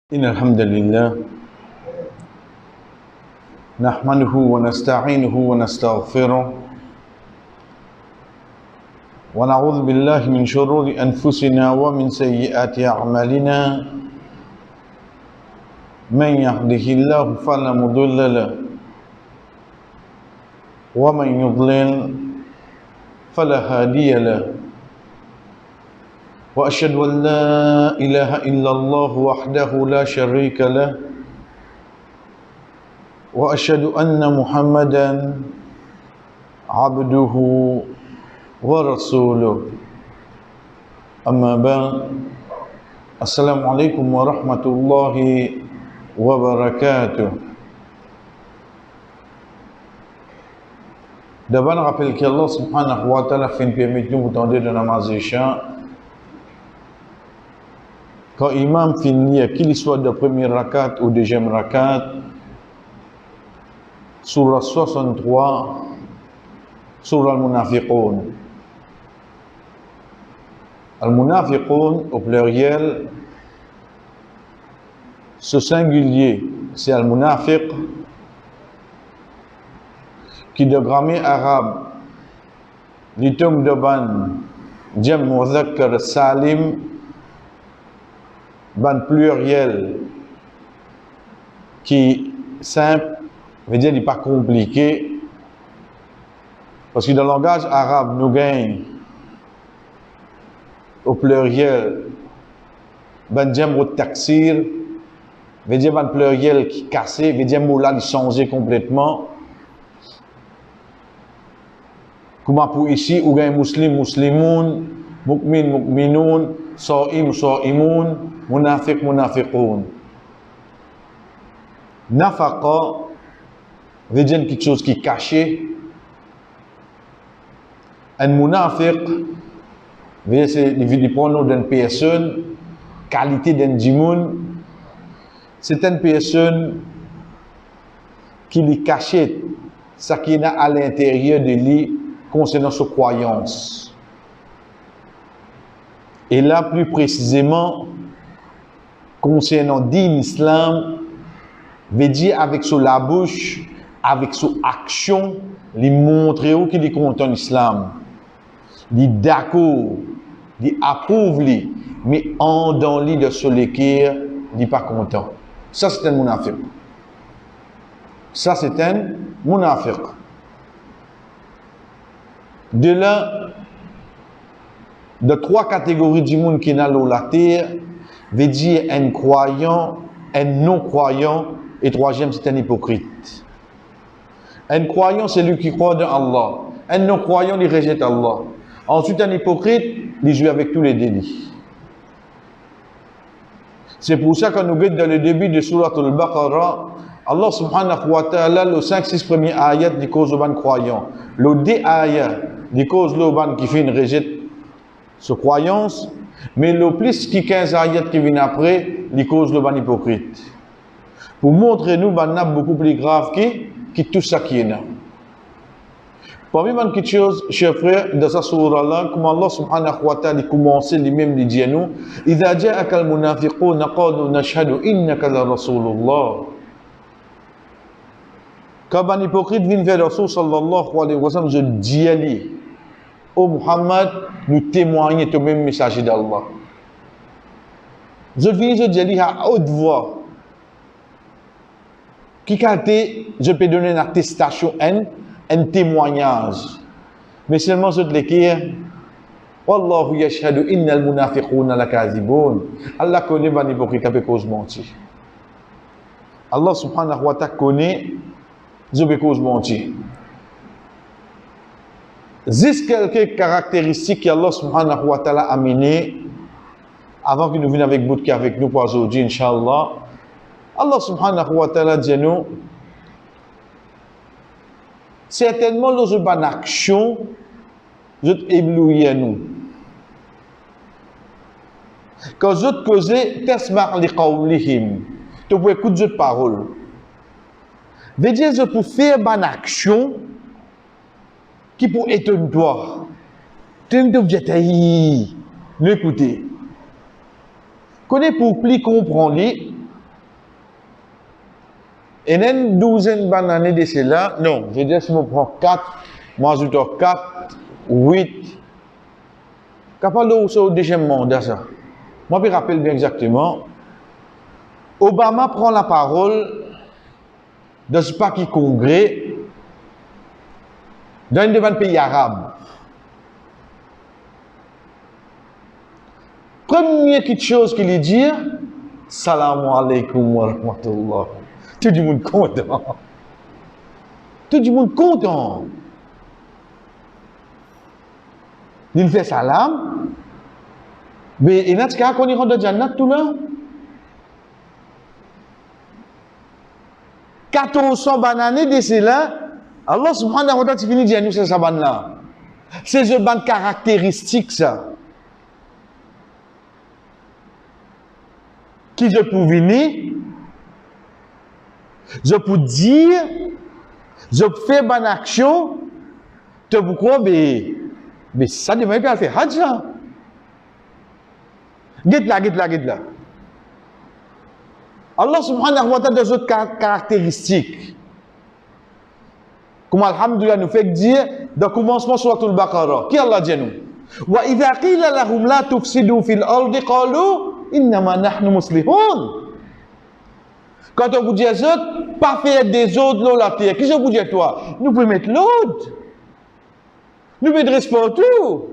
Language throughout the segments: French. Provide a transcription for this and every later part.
إن الحمد لله نحمده ونستعينه ونستغفره ونعوذ بالله من شرور أنفسنا ومن سيئات أعمالنا من يهده الله فلا مضل له ومن يضلل فلا هادي له وأشهد أن لا إله إلا الله وحده لا شريك له وأشهد أن محمدا عبده ورسوله أما بعد السلام عليكم ورحمة الله وبركاته. D'abord, rappelle qu'Allah subhanahu wa ta'ala fait une permission pour tendre de namaz isha. Quand imam finit, qu'il soit de première rakat ou deuxième rakat, surah 63, surah al-Munafiqun. Al-Munafiqun, au pluriel, ce singulier, c'est al-Munafiq, qui de grammaire arabe, l'itum de ban, jam mudhakkar salim, ban pluriel qui simple, veut dire il n'est pas compliqué, parce que dans le langage arabe nous gagnons au pluriel ban jamr taksir, veut dire ban pluriel qui cassé, veut dire mot là il changé complètement. Comment pour ici ou gagne muslim muslimoun, mu'min mu'minoun, sa'im sa'imoun, munafiq munafiqoun. Nafaqa veut dire quelque chose qui est caché. Un munafiq veut dire c'est le pronom d'une personne, qualité d'un djimoun. C'est une personne qui lui cachette ce qu'il a à l'intérieur de lui concernant ses croyances. Et là, plus précisément, concernant din islam, veut dire avec son la bouche, avec son action, lui montrer où qu'il est content l'islam. Lui d'accord, lui approuve lui, mais en dans lui de se l'équire, lui pas content. Ça c'est un munafiq. Ça c'est un munafiq. De là, de trois catégories du monde qui n'a la terre, veut dire un croyant, un non-croyant, et troisième, c'est un hypocrite. Un croyant, c'est lui qui croit en Allah. Un non-croyant, il rejette Allah. Ensuite, un hypocrite, il joue avec tous les délits. C'est pour ça que nous guide dans le début de Surat al-Baqarah, Allah subhanahu wa ta'ala, le 5-6 premiers ayats, dit cause au ban croyant. Le 2 ayats, dit cause au ban qui fait une rejette sa croyance, mais le plus qui 15 ayats qui viennent après, les causes le ban hypocrite. Pour montrer nous, ban beaucoup plus grave qui tout ça qui est là. Parmi les choses, chers frères, dans ce surah-là, comme Allah subhanahu wa ta'ala commence lui-même de dire nous, إِذَا جَاءَكَ الْمُنَافِقُونَ قَالُوا نَشْهَدُ إِنَّكَ لَرَسُولُ اللَّهِ. Quand un hypocrite vient vers Rasul sallallahu alayhi wa sallam, je dis à lui, ô Muhammad, nous témoignons au même messager d'Allah. Je viens, je dis à haute voix, qui je peux donner une attestation, un témoignage. Mais seulement je te l'écris, Wallahu yashhadu innal munafiquna lakazibun. Allah connaît les hypocrites qui cause mentir. Allah subhanahu wa ta'ala connaît je peux cause mentir. Juste quelques caractéristiques qu'Allah subhanahu wa ta'ala a amenées avant que nous venions avec Boudki avec nous pour aujourd'hui, Inch'Allah. Allah subhanahu wa ta'ala dit nous, certainement, lorsque nous avons une action, je éblouis nous. Quand je te cause, tesma' li qawlihim, tu peux écouter cette parole. Veut dire, je peux faire une action qui pour étonner toi. Tu ne te dis pas, écoutez. Connais pour plus comprendre, Et une douzaine d'années de cela, non, je veux dire, si je prends 4, moi je dois 4, 8, capable de au deuxième mandat, ça. Moi, je me rappelle bien exactement, Obama prend la parole dans ce paquet congrès dans un pays arabe. Première petite chose qu'il lui dit, Salam alaikum wa rahmatullah. Tout le monde content. Tout le monde content. Il fait salam. Mais il y a des gens qui rentrent dans Jannat tout là. 1400 bananes de là. Allah subhanahu wa ta'ala finit de dire nous c'est ça ban là. C'est ce ban caractéristique ça. Qui je peux venir, je peux dire, je peux faire une action, tu peux quoi, mais ça demande qu'à faire hajj là. Get là. Allah subhanahu wa ta'ala a des autres caractéristiques. Comme alhamdulillah nous fait dire, dans le commencement sur Suratul Baqarah, qui Allah dit nous? Wa idha qila lahum la tufsidu fil ardi qalu innama nahnu muslihun. Quand on vous dit aux autres, pas faire des autres l'eau la terre. Qu'est-ce que vous dites toi? Nous pouvons mettre l'autre. Nous pouvons être partout.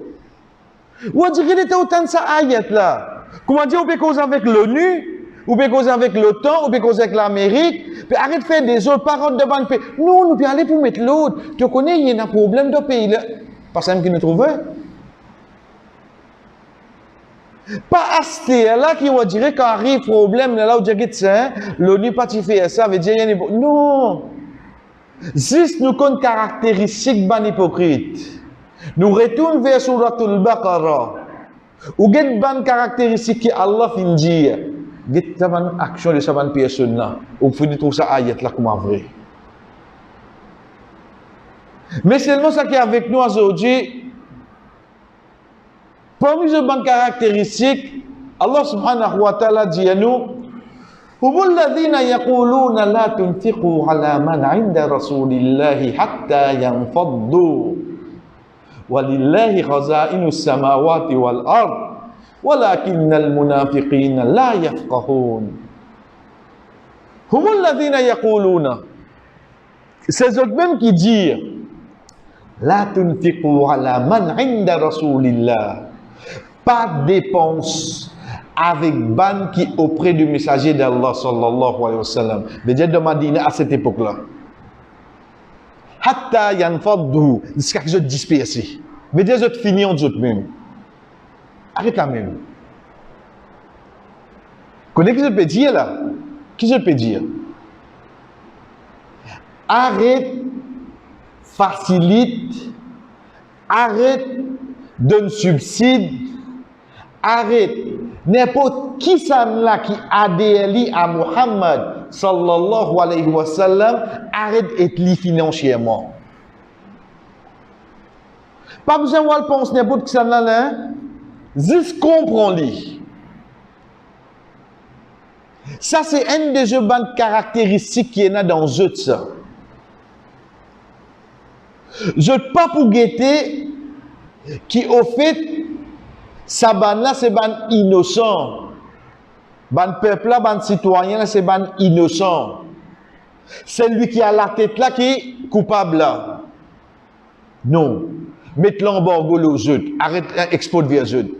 Ou on dirait qu'il était autant de ça ayat là. Comment dire, on peut causer avec l'ONU, on peut causer avec l'OTAN, on peut causer avec l'Amérique. Puis arrête de faire des autres paroles de banque. Non, nous pouvons aller pour mettre l'autre. Tu connais, il y a un problème dans le pays là. Pas ça qui nous trouvait. Pas acheter là qui va dire quand arrive problème là où dire que ça l'ONU pas fait ça veut dire non. Juste nous connaissons caractéristiques ban hypocrite. Nous retournons vers Suratul Baqarah. Ou get ban caractéristique qui Allah fin dire. Get ban action de sa ban personne là. Ou finit trouver ça ayat là comme vrai. Mais seulement ça qui est avec nous aujourd'hui. Parmi ces bonnes caractéristiques, Allah subhanahu wa ta'ala dit à nous هم الذين يقولون لا تنفقوا على من عند رسول الله حتى ينفضوا ولله خزائن السماوات والأرض ولكن المنافقين لا يفقهون هم الذين يقولون c'est eux mêmes qui disent لا تنفقوا على من عند رسول الله pas de dépense avec ban qui auprès du messager d'Allah sallallahu alayhi wa sallam. Mais Dieu demande à cette époque-là. Hatta yanfaddu, jusqu'à ce que je disperse. Mais Dieu te finit en autres même. Arrête là même. Connais-ce que je peux dire là? Qu'est-ce que je peux dire? Arrête, facilite, arrête, donne subside. Arrête, n'importe qui ça là qui adhère à Muhammad sallallahu alayhi wa sallam, arrête d'être li financièrement. Pas besoin de voir penser n'importe qui ça là, juste comprends-li. Ça c'est une des bonnes caractéristiques qui est là dans eux ça. Je pas pour guetter qui au fait ça ban là c'est ban innocent. Ban peuple là, ban citoyen là c'est ban innocent. C'est lui qui a la tête là qui est coupable là. Non. Mettez l'embargo aux autres. Arrête export vers eux.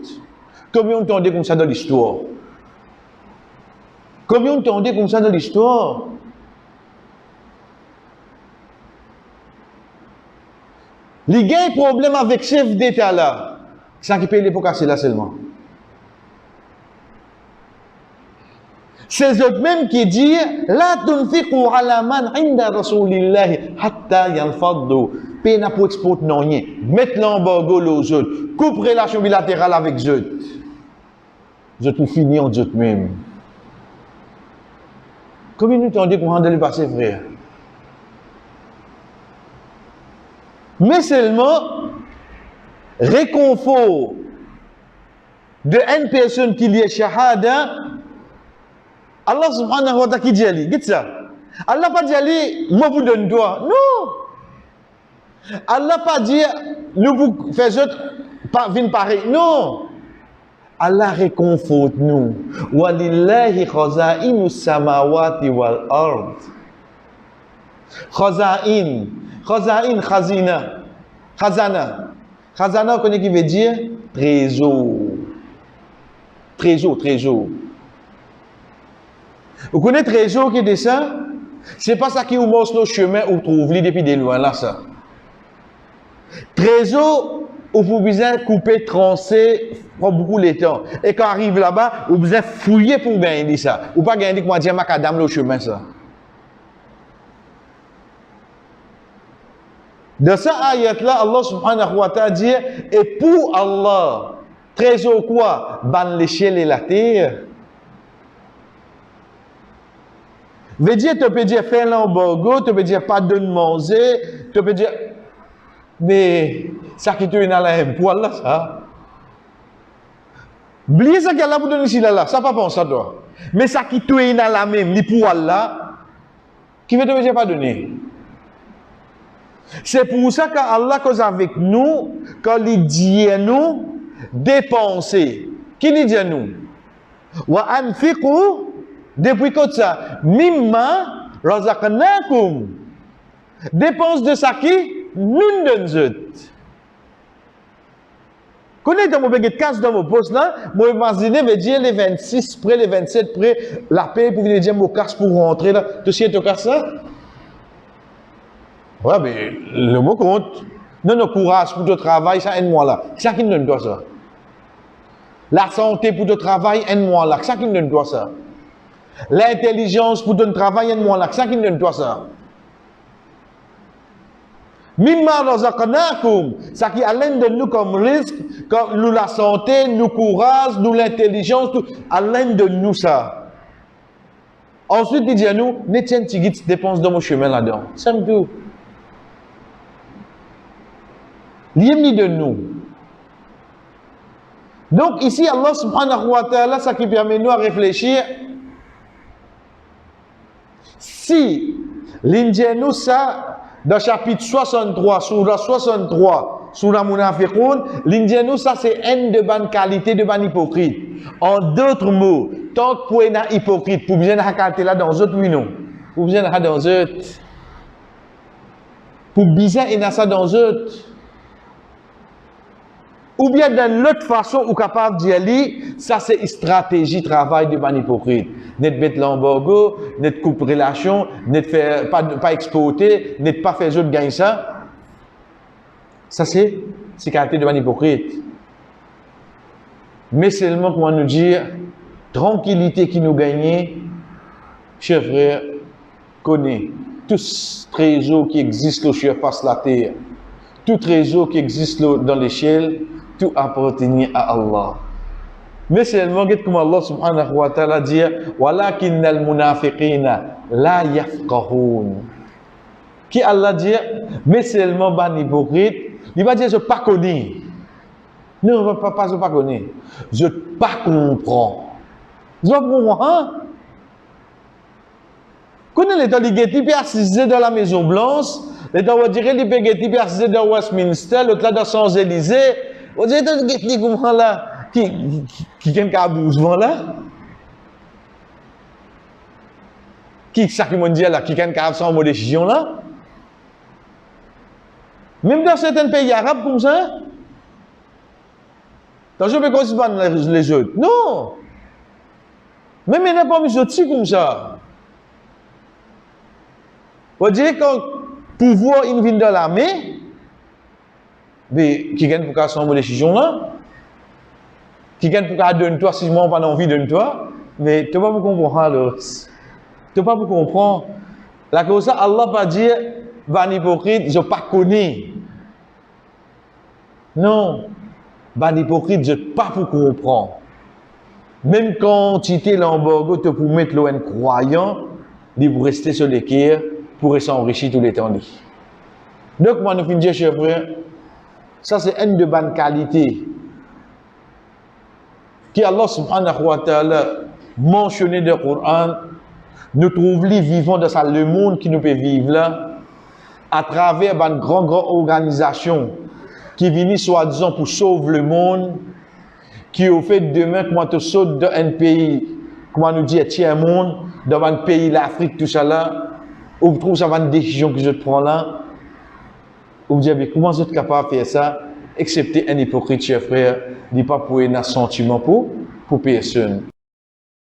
Combien on t'entendait comme ça dans l'histoire? Combien on t'entendait comme ça dans l'histoire? Les gars ont un problème avec chef d'État là. Sans qui paye les pots cassés là seulement. C'est eux mêmes qui disent la tunfiqu ala man inda rasulillahi hatta yanfaddu. Paye n'a pour export non rien. Mettre l'embargo aux autres. Coupe relation bilatérale avec eux. Je tout fini en eux mêmes. Combien de temps qu'on rende le passé frère? Mais seulement réconfort de une personne qui liait shahada, Allah subhanahu wa ta'ala qui dit, dites ça, Allah pas dit, allez, moi vous donne toi. Non. Allah pas dit, nous vous faisons pas venir pareil. Non. Allah réconforte nous. Walillahi khaza'inu samawati wal ard. Khaza'in. Khaza'in, khazina. Khazana. Khazana, on connaît qui veut dire trésor. Trésor, trésor. Vous connaissez trésor qui est ça? C'est pas ça qui vous montre le chemin où vous trouvez depuis de loin là, ça. Trésor, où vous besoin couper, trancer, prend beaucoup de temps. Et quand arrive là-bas, vous besoin fouiller pour gagner ça. Ou pas gagner comment dire macadam le chemin ça. Dans cette ayat-là, Allah subhanahu wa ta'ala dit, et pour Allah, trésor quoi? Ban l'échelle et la terre. Veut dire, tu peux dire, fais l'embargo, tu peux dire, pas de manger, tu peux dire, mais ça qui te vient là, un poil là, ça. Oubliez ça qu'il y a là pour donner ici là, ça pas penser à toi. Mais ça qui te vient là même, les poils là, qui veut te dire pas donner. C'est pour ça qu'Allah cause avec nous, quand il dit à nous, dépenser. Qui dit à nous? Wa anfiqu, depuis quand ça? Mimma razaqnakum. Dépense de ça qui? Nous donne. Connaissez dans mon baguette de casse dans mon poste là, moi imaginer veut dire les 26 près, les 27 près, la paix pour venir dire mon casse pour rentrer là. Tu sais ton casse ça? Ouais, mais le mot compte. Non, non, courage pour ton travail, ça aide-moi là. C'est ça qui nous donne toi ça. La santé pour ton travail, aide-moi là. C'est ça qui nous donne toi ça. L'intelligence pour ton travail, aide-moi là. C'est ça qui nous donne toi ça. Mimma razaqnakum, ça qui allait de nous comme risque, comme nous la santé, nous courage, nous l'intelligence, tout, allait de nous ça. Ensuite, il dit à nous, n'étienne tigit dépense dans mon chemin là-dedans. C'est tout. L'imni de nous. Donc ici, Allah subhanahu wa ta'ala, ça qui permet nous à réfléchir. Si l'indienne ça, dans le chapitre 63, surah 63, surah Munafiqun, l'indienne ça c'est une de bonne qualité de bonne hypocrite. En d'autres mots, tant que vous êtes hypocrite, vous besoin de qualité là dans autres, oui non. Vous besoin de dans autres. Vous besoin de ça dans autres. Ou bien d'une autre façon, ou capable d'y aller, ça c'est une stratégie travail de ban hypocrite. N'être mettre l'embargo, n'être couper relation, n'être faire, pas exporter, n'être pas faire autres gagner ça. Ça c'est caractère de ban hypocrite. Mais seulement pour nous dire, tranquillité qui nous gagne, chers frères, connaît tous les trésors qui existent sur face la terre, tout trésor qui existe dans l'échelle, tout appartient à Allah. Mais seulement, comme Allah subhanahu wa ta'ala dit, walakin al-munafiqina la yafqahun. Qui Allah dit, mais seulement ban hypocrite, il va dire je pas connais. Non, pas je pas connais. Je pas comprends. Je comprends, hein? Connais les temps les guetti assisés dans la Maison Blanche, les temps on dirait les guetti assisés dans Westminster, l'autre là dans Champs-Élysées. On dirait que les gens là, qui viennent à bousement là, qui ça qui m'ont dit là, qui viennent à faire une décision là. Même dans certains pays arabes comme ça, dans je peux pas les autres. Non! Même il n'y a pas mis autres comme ça. On dirait quand le pouvoir il vient dans la main, mais qui gagne pour qu'à son décision là, qui gagne pour qu'à donner toi si moi pas envie de toi, mais tu vas pas comprendre alors, tu vas pas comprendre. La cause ça Allah pas dire ban hypocrite je pas connais. Non, ban hypocrite je pas pour comprendre. Même quand tu t'es l'embargo te pour mettre l'ON croyant, il pour rester sur l'équerre pour s'enrichir tous les temps. Donc moi nous finissons chers frères. Ça, c'est une de bonne qualité qui Allah subhanahu wa ta'ala mentionné dans le Coran nous trouvons les vivants dans ça, le monde qui nous peut vivre là, à travers une grande organisation qui vient soi-disant pour sauver le monde, qui au fait demain, comment tu sautes dans un pays, comment nous dit, tiers monde, dans un pays, l'Afrique, tout ça là, où vous trouvez ça va une décision que je prends là, où vous dites, mais comment vous êtes capable de faire ça, excepté un hypocrite, cher frère, dit pas pour un sentiment pour personne.